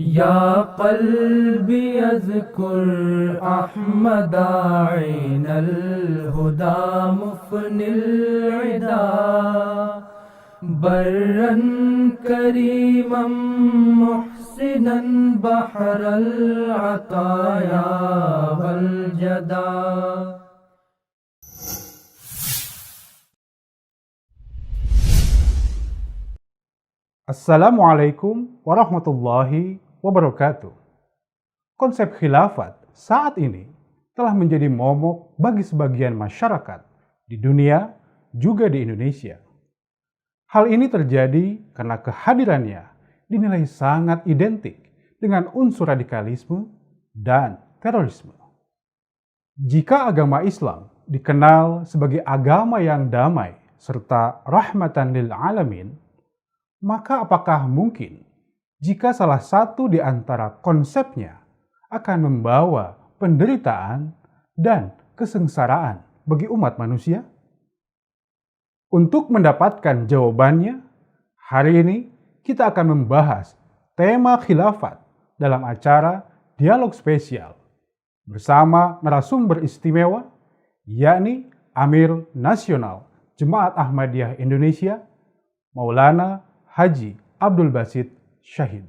يا قلبي اذكر أحمد عين الهدى مفن العدا برا كريما محسنا بحر العطايا والجدا. Assalamualaikum warahmatullahi wabarakatuh. Konsep khilafat saat ini telah menjadi momok bagi sebagian masyarakat di dunia juga di Indonesia. Hal ini terjadi karena kehadirannya dinilai sangat identik dengan unsur radikalisme dan terorisme. Jika agama Islam dikenal sebagai agama yang damai serta rahmatan lil alamin, maka apakah mungkin jika salah satu di antara konsepnya akan membawa penderitaan dan kesengsaraan bagi umat manusia? Untuk mendapatkan jawabannya, hari ini kita akan membahas tema khilafat dalam acara Dialog Spesial bersama narasumber istimewa, yakni Amir Nasional Jemaat Ahmadiyah Indonesia, Maulana Haji Abdul Basit Syahid.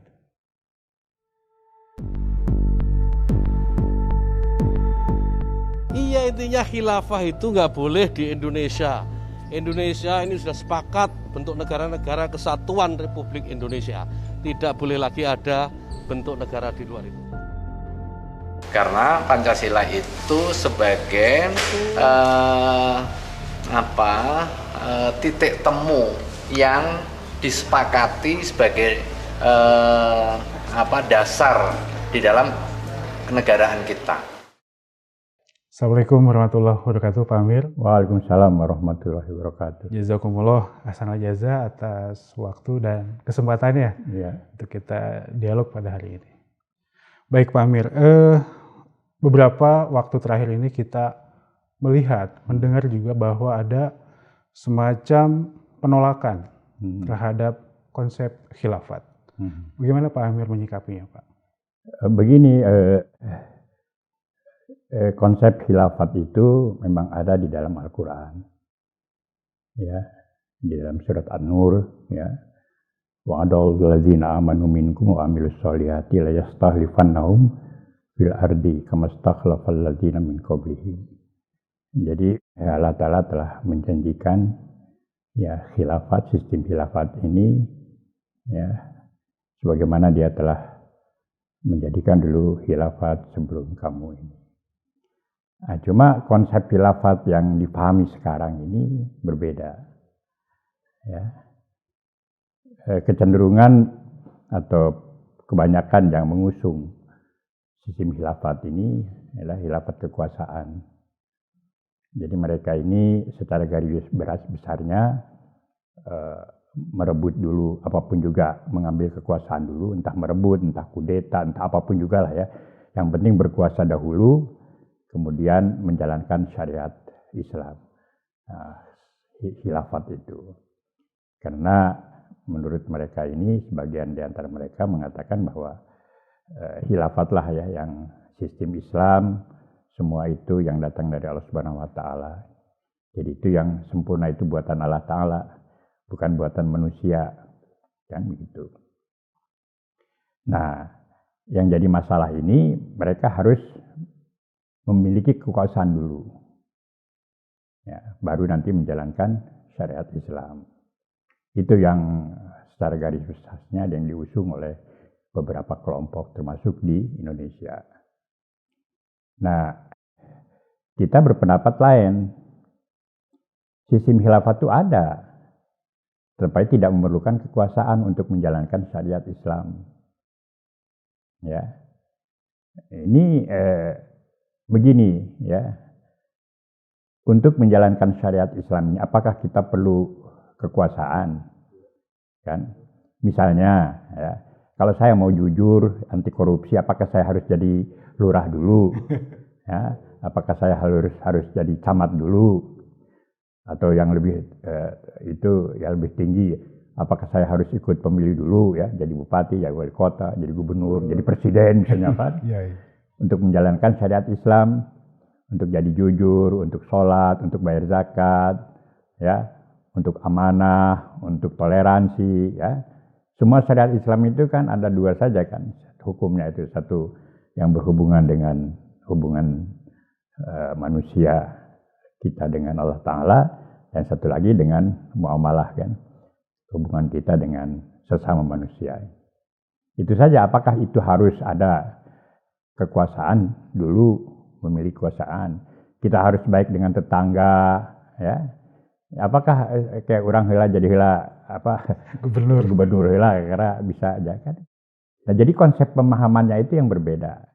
Iya, intinya khilafah itu nggak boleh di Indonesia. Indonesia ini sudah sepakat bentuk negara-negara kesatuan Republik Indonesia. Tidak boleh lagi ada bentuk negara di luar itu. Karena Pancasila itu sebagai titik temu yang disepakati sebagai dasar di dalam kenegaraan kita. Assalamualaikum warahmatullahi wabarakatuh, Pak Amir. Waalaikumsalam warahmatullahi wabarakatuh. Jazakumullah ahsanal jaza atas waktu dan kesempatannya untuk kita dialog pada hari ini. Baik Pak Amir, beberapa waktu terakhir ini kita melihat, mendengar juga bahwa ada semacam penolakan terhadap konsep khilafat. Bagaimana Pak Amir menyikapinya, Pak? Begini, konsep khilafat itu memang ada di dalam Al-Quran, ya, di dalam surat An-Nur, ya. Wa'adul ladzina amanu minkum wa amilus solihati la yastakhlifannahum fil ardi kama stakhlafal ladzina min qablihim. Jadi Allah Ta'ala telah menjanjikan ya khilafat, sistem khilafat ini ya sebagaimana dia telah menjadikan dulu khilafat sebelum kamu ini. Nah, cuma konsep khilafat yang dipahami sekarang ini berbeda. Ya. Kecenderungan atau kebanyakan yang mengusung sistem khilafat ini adalah khilafat kekuasaan. Jadi mereka ini secara garis besarnya merebut dulu apapun juga, mengambil kekuasaan dulu, entah merebut, entah kudeta, entah apapun juga lah ya. Yang penting berkuasa dahulu, kemudian menjalankan syariat Islam, khilafat itu. Karena menurut mereka ini, sebagian di antara mereka mengatakan bahwa khilafatlah ya yang sistem Islam, semua itu yang datang dari Allah Subhanahu wa Ta'ala. Jadi itu yang sempurna itu buatan Allah Ta'ala, bukan buatan manusia, kan begitu. Nah, yang jadi masalah ini mereka harus memiliki kekuasaan dulu, ya, baru nanti menjalankan syariat Islam. Itu yang secara garis besarnya yang diusung oleh beberapa kelompok termasuk di Indonesia. Nah, kita berpendapat lain. Sistem khilafat itu ada, tetapi tidak memerlukan kekuasaan untuk menjalankan syariat Islam. Ya, ini begini ya. Untuk menjalankan syariat Islam ini, apakah kita perlu kekuasaan? Kan? Misalnya, ya, kalau saya mau jujur anti korupsi, apakah saya harus jadi lurah dulu? Ya, apakah saya harus jadi camat dulu? Atau yang lebih itu ya lebih tinggi, Apakah saya harus ikut pemilu dulu ya, jadi bupati, jadi wali kota, jadi gubernur, jadi presiden misalnya kan? Untuk menjalankan syariat Islam, untuk jadi jujur, untuk sholat, untuk bayar zakat, ya, untuk amanah, untuk toleransi, ya. Semua syariat Islam itu kan ada dua saja kan hukumnya, itu satu yang berhubungan dengan hubungan manusia kita dengan Allah Ta'ala, dan satu lagi dengan muamalah kan, hubungan kita dengan sesama manusia. Itu saja. Apakah itu harus ada kekuasaan dulu, memiliki kekuasaan? Kita harus baik dengan tetangga, ya. Apakah kayak orang heula jadi heula apa gubernur heula karena bisa aja kan? Nah, jadi konsep pemahamannya itu yang berbeda.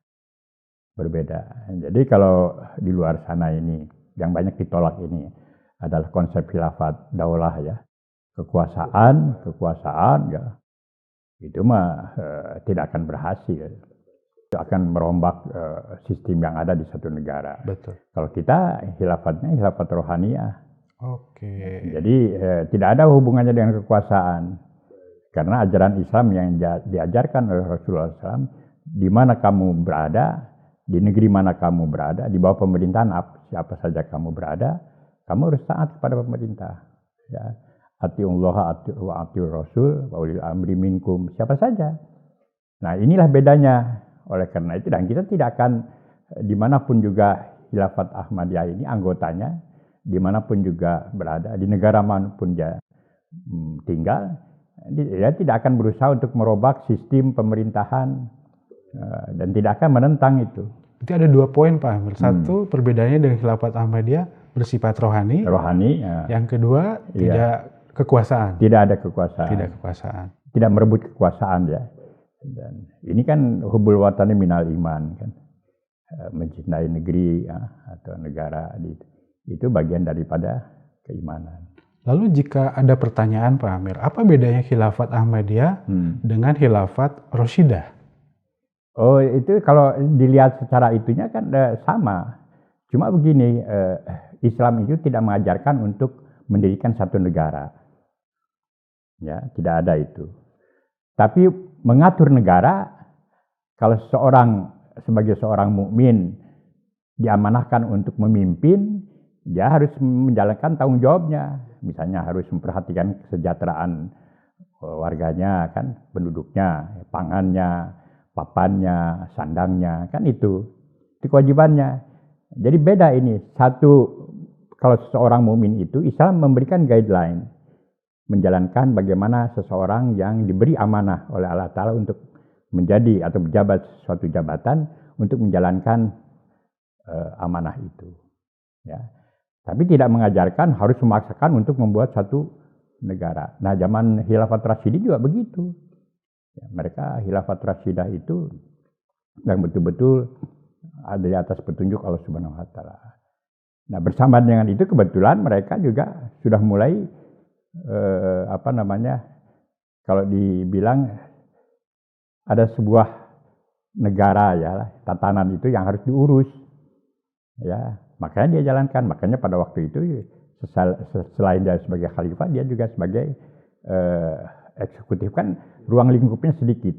Jadi kalau di luar sana ini yang banyak ditolak ini adalah konsep khilafat daulah ya. Kekuasaan ya. Itu mah tidak akan berhasil. Itu akan merombak sistem yang ada di satu negara. Betul. Kalau kita khilafatnya khilafat rohaniyah. Oke. Jadi tidak ada hubungannya dengan kekuasaan. Karena ajaran Islam yang diajarkan oleh Rasulullah SAW, di mana kamu berada, di negeri mana kamu berada, di bawah pemerintahan siapa saja kamu berada, kamu harus taat kepada pemerintah. Ya. Atiullaha wa atiur rasul wa ulil amri minkum, siapa saja. Nah, inilah bedanya. Oleh karena itu, dan kita tidak akan dimanapun juga Khilafat Ahmadiyah ini anggotanya, dimanapun juga berada, di negara manapun dia tinggal, dia tidak akan berusaha untuk merubah sistem pemerintahan dan tidak akan menentang itu. Berarti ada 2 poin Pak Amir. Satu, perbedaannya dengan Khilafat Ahmadiyah bersifat rohani. Ya. Yang kedua, tidak kekuasaan. Tidak ada kekuasaan. Tidak merebut kekuasaan ya. Dan ini kan hubul watani minal iman kan. Mencintai negeri ya, atau negara itu bagian daripada keimanan. Lalu jika ada pertanyaan Pak Amir, apa bedanya Khilafat Ahmadiyah dengan Khilafat Rasyidah? Oh, itu kalau dilihat secara itunya kan sama. Cuma begini, Islam itu tidak mengajarkan untuk mendirikan satu negara. Ya, tidak ada itu. Tapi mengatur negara, kalau sebagai seorang mukmin diamanahkan untuk memimpin, dia harus menjalankan tanggung jawabnya. Misalnya harus memperhatikan kesejahteraan warganya kan, penduduknya, pangannya, papannya, sandangnya, kan itu kewajibannya. Jadi beda ini. Satu, kalau seseorang mukmin itu Islam memberikan guideline, menjalankan bagaimana seseorang yang diberi amanah oleh Allah Ta'ala untuk menjadi atau menjabat suatu jabatan untuk menjalankan amanah itu. Ya. Tapi tidak mengajarkan harus memaksakan untuk membuat satu negara. Nah, zaman Khilafat Rasyidin juga begitu. Ya, mereka Khilafat Rasyidah itu yang betul-betul ada di atas petunjuk Allah Subhanahu wa Ta'ala. Nah, bersamaan dengan itu kebetulan mereka juga sudah mulai kalau dibilang ada sebuah negara ya, tatanan itu yang harus diurus. Ya, makanya dia jalankan. Makanya pada waktu itu selain dia sebagai khalifah, dia juga sebagai eksekutif kan, ruang lingkupnya sedikit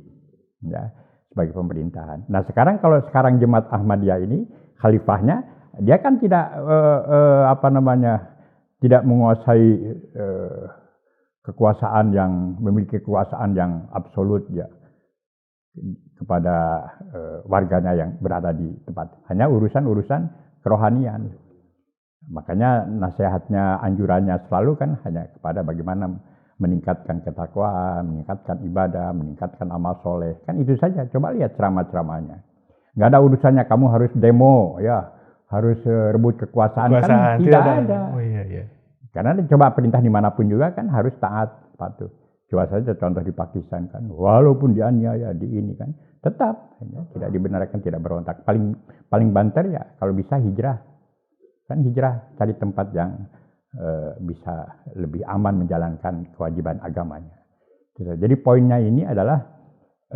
ya, sebagai pemerintahan. Nah, kalau sekarang Jemaat Ahmadiyah ini khalifahnya, dia kan tidak tidak menguasai kekuasaan yang memiliki kekuasaan yang absolut ya kepada warganya yang berada di tempat. Hanya urusan kerohanian. Makanya nasihatnya, anjurannya selalu kan hanya kepada bagaimana meningkatkan ketakwaan, meningkatkan ibadah, meningkatkan amal soleh. Kan itu saja. Coba lihat ceramah-ceramahnya. Nggak ada urusannya kamu harus demo, ya, harus rebut kekuasaan. Kan tidak ada. Oh, iya. Karena coba perintah dimanapun juga kan harus taat, patuh. Coba saja contoh di Pakistan kan, walaupun dianiaya di ini kan, tetap ya, tidak dibenarkan, tidak berontak. Paling banter ya kalau bisa hijrah. Kan hijrah, cari tempat yang bisa lebih aman menjalankan kewajiban agamanya. Jadi poinnya ini adalah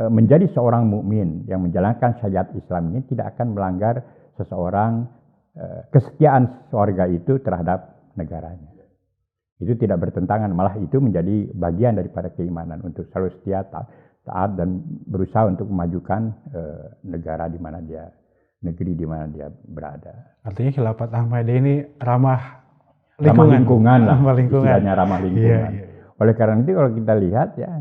menjadi seorang mukmin yang menjalankan syariat Islam ini tidak akan melanggar kesetiaan warga itu terhadap negaranya. Itu tidak bertentangan, malah itu menjadi bagian daripada keimanan untuk selalu setia, taat dan berusaha untuk memajukan negara di mana dia, negeri di mana dia berada. Artinya Khilafat Ahmadiyah ini ramah lingkungan lah, ramah lingkungan. Istilahnya ramah lingkungan. Iya. Oleh karena itu kalau kita lihat ya,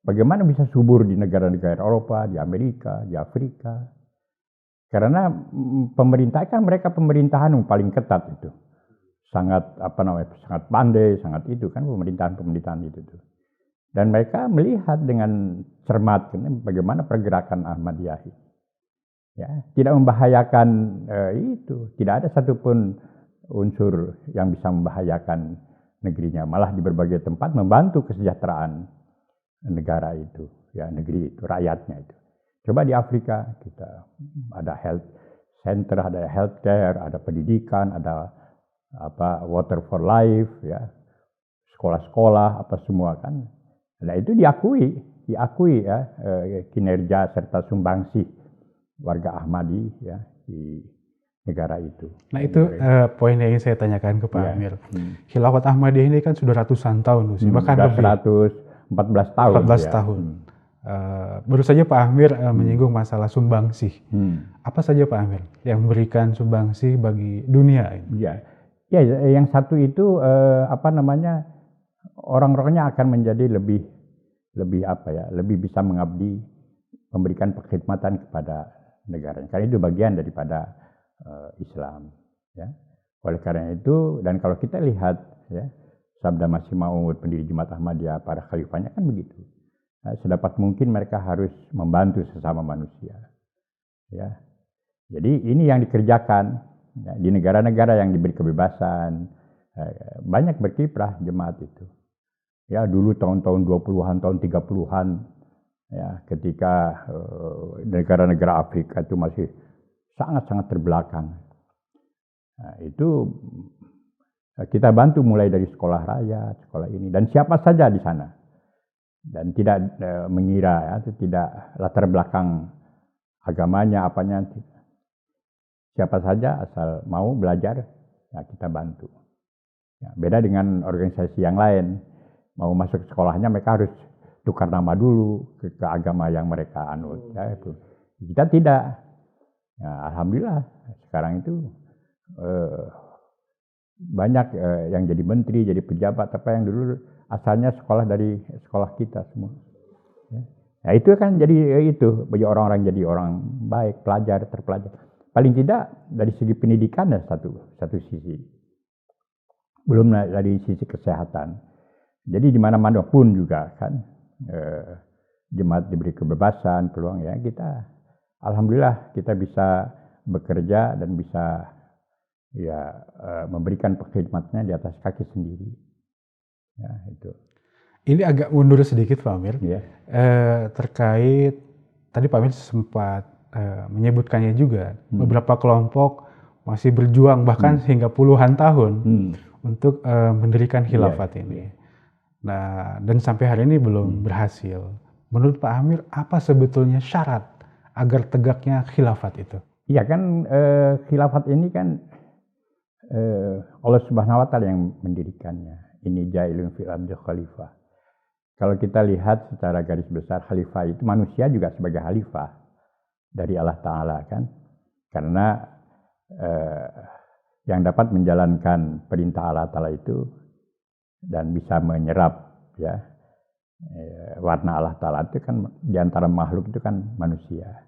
bagaimana bisa subur di negara-negara Eropa, di Amerika, di Afrika. Karena pemerintah kan mereka pemerintahan yang paling ketat itu. Sangat sangat pandai, sangat itu kan pemerintahan itu tuh. Dan mereka melihat dengan cermat bagaimana pergerakan Ahmadiyah. Ya, tidak membahayakan itu, tidak ada satupun unsur yang bisa membahayakan negerinya, malah di berbagai tempat membantu kesejahteraan negara itu, ya negeri itu, rakyatnya itu. Coba di Afrika kita ada health center, ada healthcare, ada pendidikan, ada water for life, ya sekolah-sekolah apa semua kan. Nah itu diakui ya kinerja serta sumbangsih warga Ahmadi ya di negara itu. Nah itu poin yang ingin saya tanyakan ke Pak Amir. Khilafat Ahmadiyah ini kan sudah ratusan tahun, bahkan lebih 114 tahun. 14 tahun. Baru saja Pak Amir menyinggung masalah sumbangsih. Apa saja Pak Amir yang memberikan sumbangsih bagi dunia ini? Ya, yang satu itu orang-orangnya akan menjadi lebih bisa mengabdi, memberikan perkhidmatan kepada negara. Karena itu bagian daripada Islam. Ya. Oleh karena itu, dan kalau kita lihat ya, Sabda Masih Maud, pendiri Jemaat Ahmadiyah, para khalifahnya kan begitu. Sedapat mungkin mereka harus membantu sesama manusia. Ya. Jadi ini yang dikerjakan ya, di negara-negara yang diberi kebebasan, banyak berkiprah jemaat itu. Ya dulu tahun-tahun 20-an, tahun 30-an, ya ketika negara-negara Afrika itu masih sangat-sangat terbelakang. Nah, itu kita bantu mulai dari sekolah rakyat, sekolah ini, dan siapa saja di sana. Dan tidak mengira, ya, tidak latar belakang agamanya, apanya. Siapa saja asal mau belajar, ya kita bantu. Ya, beda dengan organisasi yang lain. Mau masuk sekolahnya mereka harus tukar nama dulu ke agama yang mereka anut. Ya, itu. Kita tidak. Ya, alhamdulillah sekarang itu banyak yang jadi menteri, jadi pejabat, apa yang dulu asalnya sekolah dari sekolah kita semua. Ya. Nah itu kan jadi itu bagi orang-orang jadi orang baik, pelajar, terpelajar. Paling tidak dari segi pendidikan ya satu sisi. Belum dari sisi kesehatan. Jadi di mana-mana pun juga kan jemaat diberi kebebasan, peluang ya kita. Alhamdulillah kita bisa bekerja dan bisa ya memberikan perkhidmatnya di atas kaki sendiri. Ya, itu. Ini agak mundur sedikit Pak Amir. Ya. Terkait tadi Pak Amir sempat menyebutkannya juga beberapa kelompok masih berjuang bahkan hingga puluhan tahun untuk mendirikan khilafat ini. Nah, dan sampai hari ini belum berhasil. Menurut Pak Amir, apa sebetulnya syarat agar tegaknya khilafat itu? Iya kan khilafat ini kan Allah Subhanahu wa taala yang mendirikannya. Ini jailun fil ardi khalifah. Kalau kita lihat secara garis besar khalifah itu manusia juga sebagai khalifah dari Allah Ta'ala kan. Karena yang dapat menjalankan perintah Allah Ta'ala itu dan bisa menyerap ya warna Allah Ta'ala itu kan diantara makhluk itu kan manusia.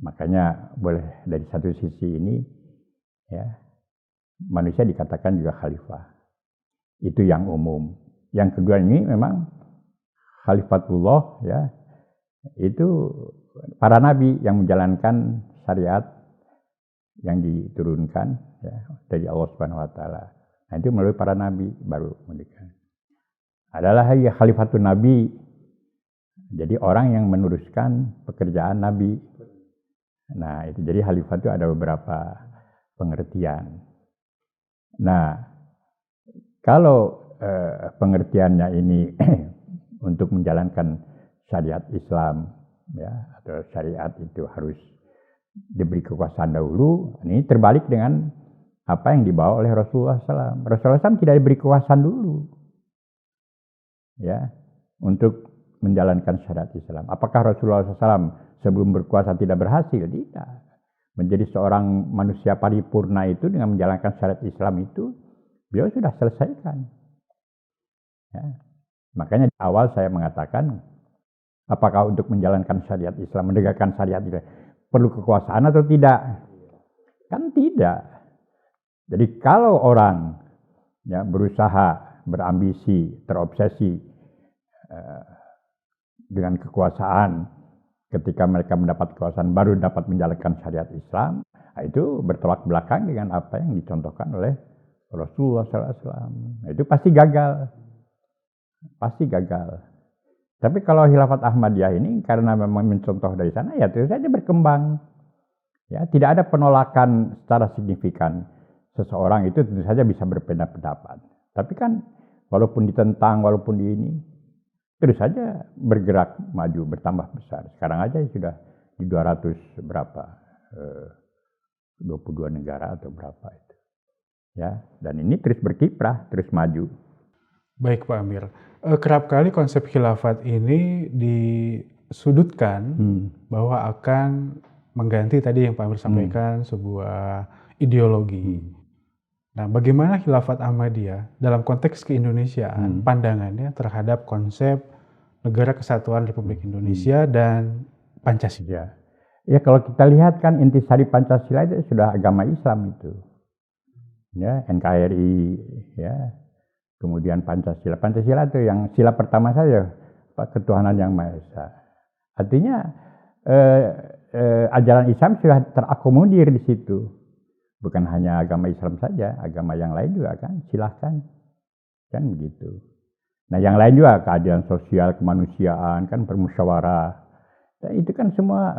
Makanya boleh dari satu sisi ini ya manusia dikatakan juga khalifah. Itu yang umum. Yang kedua ini memang khalifatullah ya itu para nabi yang menjalankan syariat yang diturunkan ya, dari Allah Subhanahu wa taala. Nah, itu melalui para nabi baru mendirikan. Adalah ya khalifatun nabi. Jadi orang yang meneruskan pekerjaan nabi. Nah, itu jadi khalifah itu ada beberapa pengertian. Nah, kalau pengertiannya ini untuk menjalankan syariat Islam, ya atau syariat itu harus diberi kekuasaan dahulu. Ini terbalik dengan apa yang dibawa oleh Rasulullah SAW. Rasulullah SAW tidak diberi kekuasaan dulu, ya, untuk menjalankan syariat Islam. Apakah Rasulullah SAW sebelum berkuasa tidak berhasil? Tidak. Menjadi seorang manusia paripurna itu dengan menjalankan syariat Islam itu, beliau sudah selesaikan. Ya. Makanya di awal saya mengatakan, apakah untuk menjalankan syariat Islam, menegakkan syariat Islam, perlu kekuasaan atau tidak? Kan tidak. Jadi kalau orang ya, berusaha, berambisi, terobsesi dengan kekuasaan, ketika mereka mendapat kekuasaan baru dapat menjalankan syariat Islam, nah itu bertolak belakang dengan apa yang dicontohkan oleh Rasulullah SAW. Nah, itu pasti gagal. Pasti gagal. Tapi kalau Khilafat Ahmadiyah ini karena memang mencontoh dari sana, ya terus saja berkembang. Ya, tidak ada penolakan secara signifikan. Seseorang itu tentu saja bisa berbeda pendapat. Tapi kan walaupun ditentang, walaupun di ini, terus saja bergerak maju, bertambah besar. Sekarang aja sudah di 200 berapa, 22 negara atau berapa itu. Ya, dan ini terus berkiprah, terus maju. Baik Pak Amir, kerap kali konsep khilafat ini disudutkan bahwa akan mengganti tadi yang Pak Amir sampaikan sebuah ideologi. Nah, bagaimana khilafat Ahmadiyah dalam konteks keindonesiaan pandangannya terhadap konsep Negara Kesatuan Republik Indonesia dan Pancasila? Ya, kalau kita lihat kan intisari Pancasila itu sudah agama Islam itu. Ya, NKRI, ya. Kemudian Pancasila. Pancasila itu yang sila pertama saja, ketuhanan yang Maha Esa. Artinya ajaran Islam sudah terakomodir di situ. Bukan hanya agama Islam saja, agama yang lain juga kan silahkan. Kan begitu. Nah yang lain juga keadilan sosial, kemanusiaan, kan bermusyawarah. Nah, itu kan semua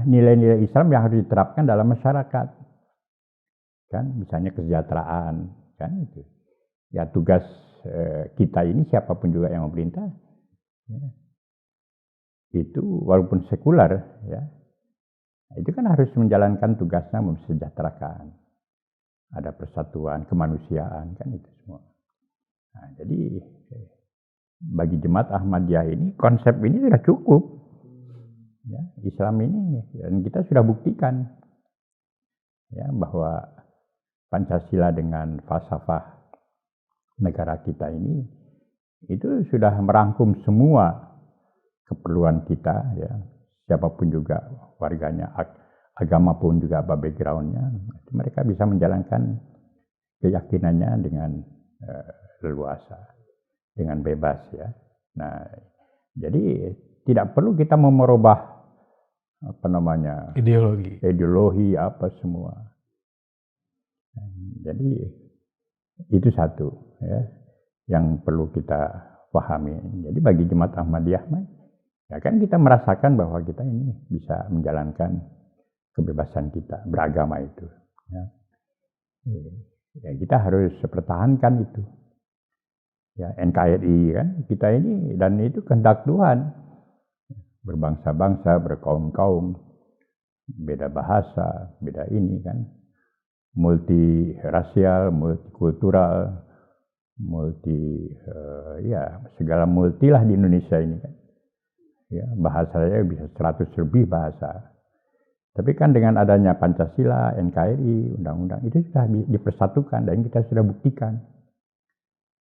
nilai-nilai Islam yang harus diterapkan dalam masyarakat. Kan misalnya kesejahteraan, kan itu. Ya tugas kita ini siapapun juga yang memerintah, ya, itu walaupun sekuler, ya, itu kan harus menjalankan tugasnya mesejahterakan. Ada persatuan, kemanusiaan, kan itu semua. Nah, jadi bagi Jemaat Ahmadiyah ini konsep ini sudah cukup. Ya, Islam ini dan kita sudah buktikan ya bahwa Pancasila dengan falsafah negara kita ini itu sudah merangkum semua keperluan kita ya. Siapapun juga warganya, agama pun juga apa backgroundnya, mereka bisa menjalankan keyakinannya dengan leluasa, dengan bebas ya. Nah, jadi tidak perlu kita mau merubah ideologi apa semua. Jadi itu satu ya yang perlu kita pahami. Jadi bagi Jemaat Ahmadiyah, ya kan kita merasakan bahwa kita ini bisa menjalankan kebebasan kita beragama itu. Ya kita harus pertahankan itu. Ya NKRI kan kita ini dan itu kehendak Tuhan. Berbangsa-bangsa, berkaum-kaum, beda bahasa, beda ini kan. Multirasial, multikultural, segala multi lah di Indonesia ini kan. Ya, bahasanya bisa 100 lebih bahasa. Tapi kan dengan adanya Pancasila, NKRI, undang-undang itu sudah dipersatukan dan kita sudah buktikan.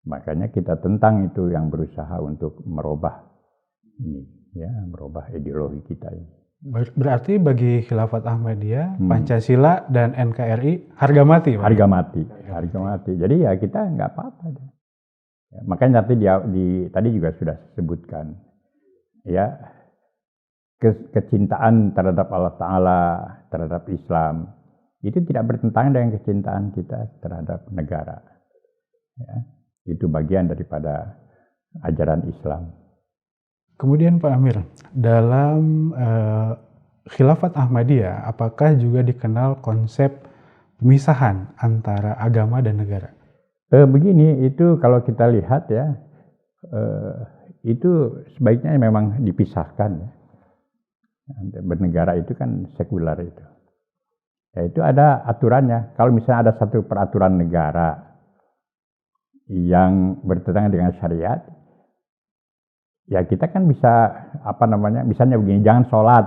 Makanya kita tentang itu yang berusaha untuk merubah ini, ya, merubah ideologi kita ini. Berarti bagi Khilafat Ahmadiyah, Pancasila dan NKRI harga mati, Pak? Harga mati. Jadi ya kita nggak apa-apa. Ya, makanya nanti tadi juga sudah disebutkan, ya kecintaan terhadap Allah Ta'ala, terhadap Islam, itu tidak bertentangan dengan kecintaan kita terhadap negara. Ya, itu bagian daripada ajaran Islam. Kemudian Pak Amir, dalam Khilafat Ahmadiyah, apakah juga dikenal konsep pemisahan antara agama dan negara? Begini, itu kalau kita lihat ya, itu sebaiknya memang dipisahkan. Ya. Bernegara itu kan sekuler itu. Ya itu ada aturannya. Kalau misalnya ada satu peraturan negara yang bertentangan dengan syariat, ya kita kan bisa misalnya begini, jangan sholat,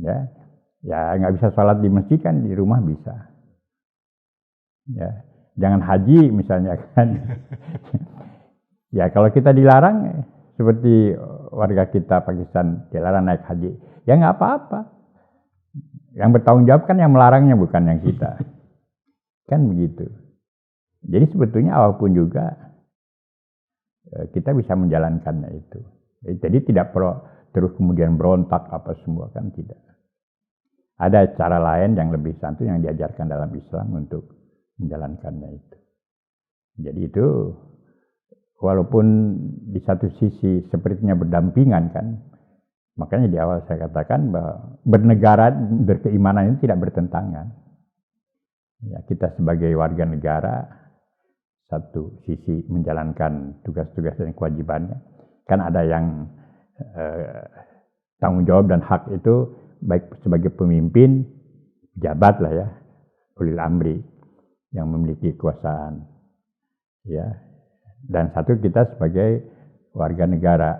ya nggak bisa sholat di masjid kan, di rumah bisa. Ya, jangan haji misalnya kan. Ya kalau kita dilarang seperti warga kita Pakistan dilarang naik haji, ya nggak apa-apa. Yang bertanggung jawab kan yang melarangnya, bukan yang kita. Kan begitu. Jadi sebetulnya apapun juga kita bisa menjalankannya itu. Jadi tidak perlu terus kemudian berontak apa semua, kan tidak. Ada cara lain yang lebih santun yang diajarkan dalam Islam untuk menjalankannya itu. Jadi itu walaupun di satu sisi sepertinya berdampingan kan, makanya di awal saya katakan bahwa bernegara, berkeimanan itu tidak bertentangan. Ya, kita sebagai warga negara satu sisi menjalankan tugas-tugas dan kewajibannya, kan ada yang tanggung jawab dan hak itu baik sebagai pemimpin, pejabat lah ya, ulil amri yang memiliki kekuasaan, ya. Dan satu kita sebagai warga negara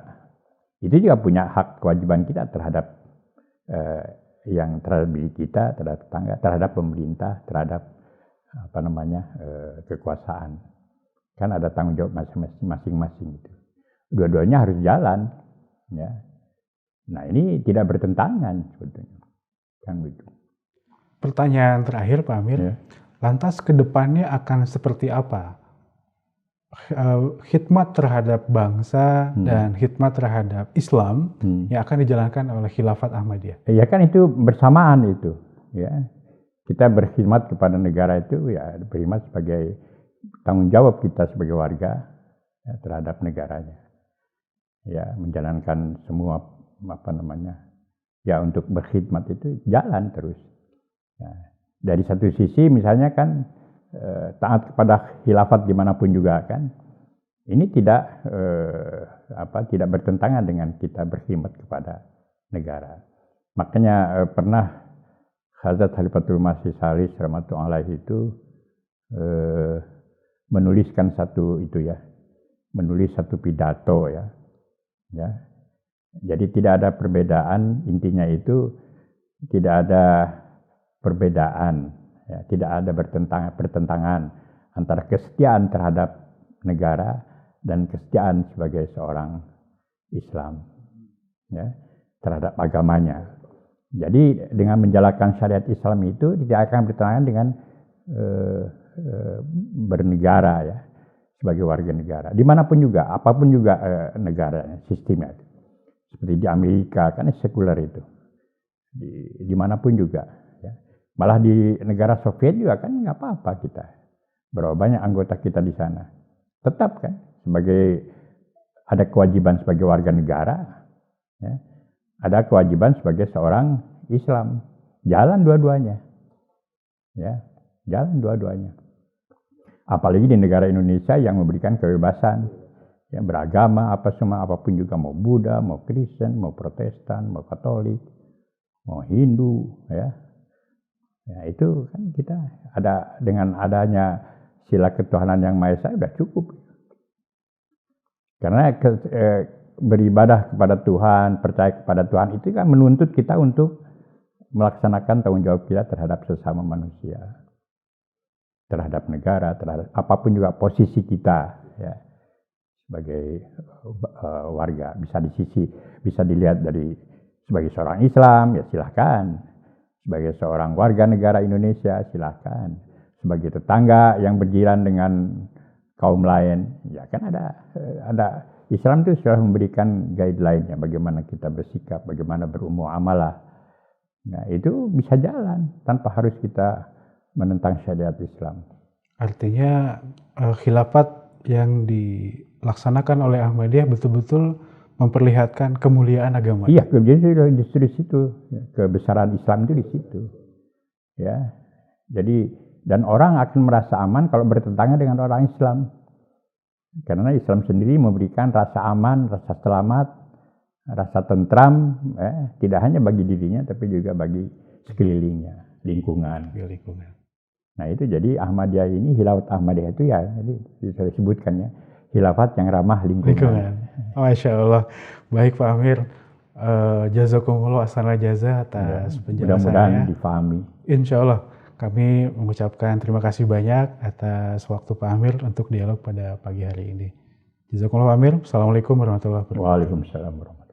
itu juga punya hak kewajiban kita terhadap yang terhadap diri kita, terhadap tetangga, terhadap pemerintah, terhadap kekuasaan. Kan ada tanggung jawab masing-masing itu. Dua-duanya harus jalan, ya. Nah ini tidak bertentangan sebetulnya, kan begitu. Pertanyaan terakhir Pak Amir, ya. Lantas kedepannya akan seperti apa? Khidmat terhadap bangsa dan khidmat terhadap Islam yang akan dijalankan oleh Khilafat Ahmadiyah. Ya kan itu bersamaan itu, ya. Kita berkhidmat kepada negara itu ya berkhidmat sebagai tanggung jawab kita sebagai warga ya, terhadap negaranya. Ya, menjalankan semua ya untuk berkhidmat itu jalan terus. Ya. Dari satu sisi misalnya kan taat kepada khilafat dimanapun juga kan, ini tidak bertentangan dengan kita berkhidmat kepada negara. Makanya pernah Hazrat Khalifatul Masih Salis rahmatullahi alaihi itu menuliskan menulis satu pidato ya. Jadi tidak ada perbedaan, intinya itu tidak ada perbedaan, ya, tidak ada pertentangan antara kesetiaan terhadap negara dan kesetiaan sebagai seorang Islam, ya, terhadap agamanya. Jadi dengan menjalankan syariat Islam itu tidak akan bertentangan dengan bernegara ya, sebagai warga negara. Dimanapun juga, apapun juga negaranya, sistemnya. Seperti di Amerika kan sekuler itu, dimanapun juga. Ya. Malah di negara Soviet juga kan nggak apa-apa kita. Berapa banyak anggota kita di sana. Tetap kan ada kewajiban sebagai warga negara, ya. Ada kewajiban sebagai seorang Islam. Jalan dua-duanya, ya, jalan dua-duanya. Apalagi di negara Indonesia yang memberikan kebebasan, ya, beragama apapun juga, mau Buddha, mau Kristen, mau Protestan, mau Katolik, mau Hindu, ya. Ya itu kan kita ada dengan adanya sila ketuhanan yang Maha Esa sudah cukup. Karena beribadah kepada Tuhan, percaya kepada Tuhan itu kan menuntut kita untuk melaksanakan tanggung jawab kita terhadap sesama manusia, terhadap negara, terhadap apapun juga posisi kita, ya, sebagai warga. Bisa dilihat dari sebagai seorang Islam, ya silahkan. Sebagai seorang warga negara Indonesia, silahkan. Sebagai tetangga yang berjiran dengan kaum lain, ya kan ada Islam itu sudah memberikan guideline ya, bagaimana kita bersikap, bagaimana bermuamalah. Nah itu bisa jalan tanpa harus kita menentang syariat Islam. Artinya khilafat yang dilaksanakan oleh Ahmadiyah betul-betul memperlihatkan kemuliaan agama. Iya, jadi justru di situ kebesaran Islam itu di situ. Ya, jadi dan orang akan merasa aman kalau bertentangan dengan orang Islam. Karena Islam sendiri memberikan rasa aman, rasa selamat, rasa tentram, tidak hanya bagi dirinya tapi juga bagi sekelilingnya. lingkungan. lingkungan. Nah itu jadi Ahmadiyah ini, Khilafat Ahmadiyah itu ya, jadi saya sebutkan ya, khilafat yang ramah lingkungan. Masya Allah. Baik Pak Amir, jazakumullah ahsanal jazaa atas penjelasannya. Mudah-mudahan difahami. Insya Allah kami mengucapkan terima kasih banyak atas waktu Pak Amir untuk dialog pada pagi hari ini. Jazakumullah Pak Amir. Assalamualaikum warahmatullahi wabarakatuh. Waalaikumsalam warahmatullahi wabarakatuh.